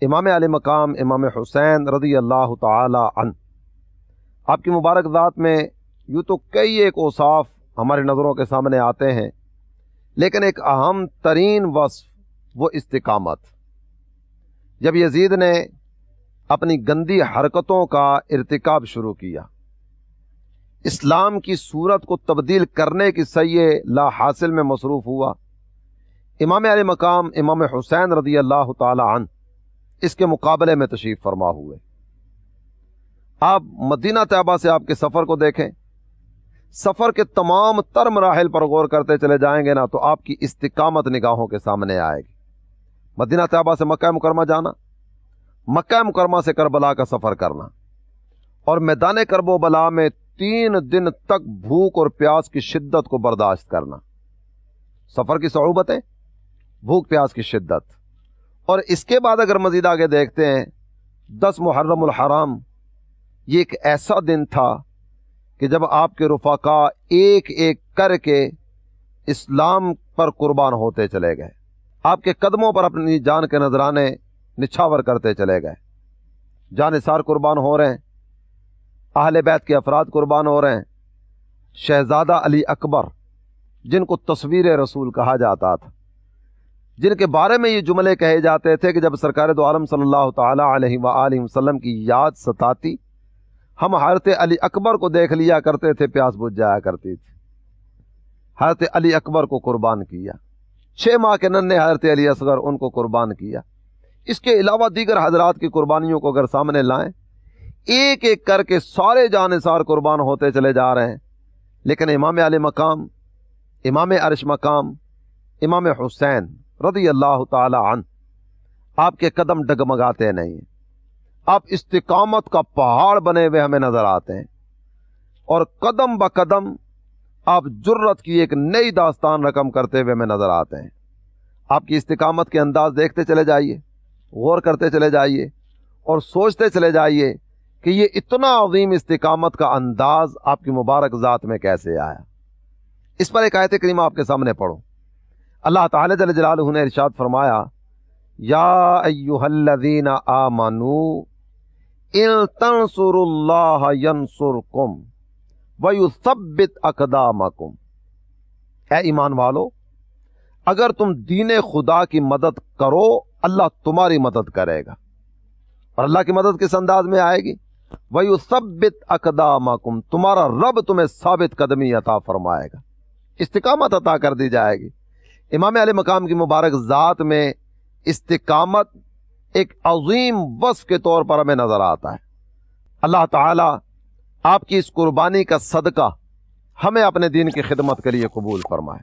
امام علی مقام امام حسین رضی اللہ تعالی عنہ، آپ کی مبارک ذات میں یوں تو کئی ایک اوصاف ہماری نظروں کے سامنے آتے ہیں، لیکن ایک اہم ترین وصف وہ استقامت۔ جب یزید نے اپنی گندی حرکتوں کا ارتکاب شروع کیا، اسلام کی صورت کو تبدیل کرنے کی سعی لا حاصل میں مصروف ہوا، امام علی مقام امام حسین رضی اللہ تعالی عنہ اس کے مقابلے میں تشریف فرما ہوئے۔ آپ مدینہ طیبہ سے آپ کے سفر کو دیکھیں، سفر کے تمام تر مراحل پر غور کرتے چلے جائیں گے نا تو آپ کی استقامت نگاہوں کے سامنے آئے گی۔ مدینہ طیبہ سے مکہ مکرمہ جانا، مکہ مکرمہ سے کربلا کا سفر کرنا، اور میدان کرب و بلا میں 3 دن تک بھوک اور پیاس کی شدت کو برداشت کرنا، سفر کی صعوبتیں، بھوک پیاس کی شدت۔ اور اس کے بعد اگر مزید آگے دیکھتے ہیں 10 محرم الحرام، یہ ایک ایسا دن تھا کہ جب آپ کے رفقا ایک ایک کر کے اسلام پر قربان ہوتے چلے گئے، آپ کے قدموں پر اپنی جان کے نذرانے نچھاور کرتے چلے گئے، جانثار قربان ہو رہے ہیں، اہل بیت کے افراد قربان ہو رہے ہیں، شہزادہ علی اکبر جن کو تصویر رسول کہا جاتا تھا، جن کے بارے میں یہ جملے کہے جاتے تھے کہ جب سرکار دو عالم صلی اللہ تعالی علیہ وآلہ وسلم کی یاد ستاتی، ہم حضرت علی اکبر کو دیکھ لیا کرتے تھے، پیاس بجھ جایا کرتی تھی۔ حضرت علی اکبر کو قربان کیا، 6 ماہ کے ننھے حضرت علی اصغر ان کو قربان کیا۔ اس کے علاوہ دیگر حضرات کی قربانیوں کو اگر سامنے لائیں، ایک ایک کر کے سارے جانثار قربان ہوتے چلے جا رہے ہیں، لیکن امام علی مقام امام عرش مقام امام حسین رضی اللہ تعالی عنہ، آپ کے قدم ڈگمگاتے نہیں ہیں، آپ استقامت کا پہاڑ بنے ہوئے ہمیں نظر آتے ہیں، اور قدم بقدم آپ جرت کی ایک نئی داستان رقم کرتے ہوئے ہمیں نظر آتے ہیں۔ آپ کی استقامت کے انداز دیکھتے چلے جائیے، غور کرتے چلے جائیے، اور سوچتے چلے جائیے کہ یہ اتنا عظیم استقامت کا انداز آپ کی مبارک ذات میں کیسے آیا۔ اس پر ایک آیت کریمہ آپ کے سامنے پڑھو۔ اللہ تعالی جل جلالہ نے ارشاد فرمایا، یا ایھا الذین آمنوا ان تنصروا اللہ ینصرکم ویثبت اقدامکم، اے ایمان والو، اگر تم دین خدا کی مدد کرو اللہ تمہاری مدد کرے گا، اور اللہ کی مدد کس انداز میں آئے گی؟ ویثبت اقدامکم، تمہارا رب تمہیں ثابت قدمی عطا فرمائے گا، استقامت عطا کر دی جائے گی۔ امام علی مقام کی مبارک ذات میں استقامت ایک عظیم وصف کے طور پر ہمیں نظر آتا ہے۔ اللہ تعالی آپ کی اس قربانی کا صدقہ ہمیں اپنے دین کی خدمت کے لیے قبول فرمائے۔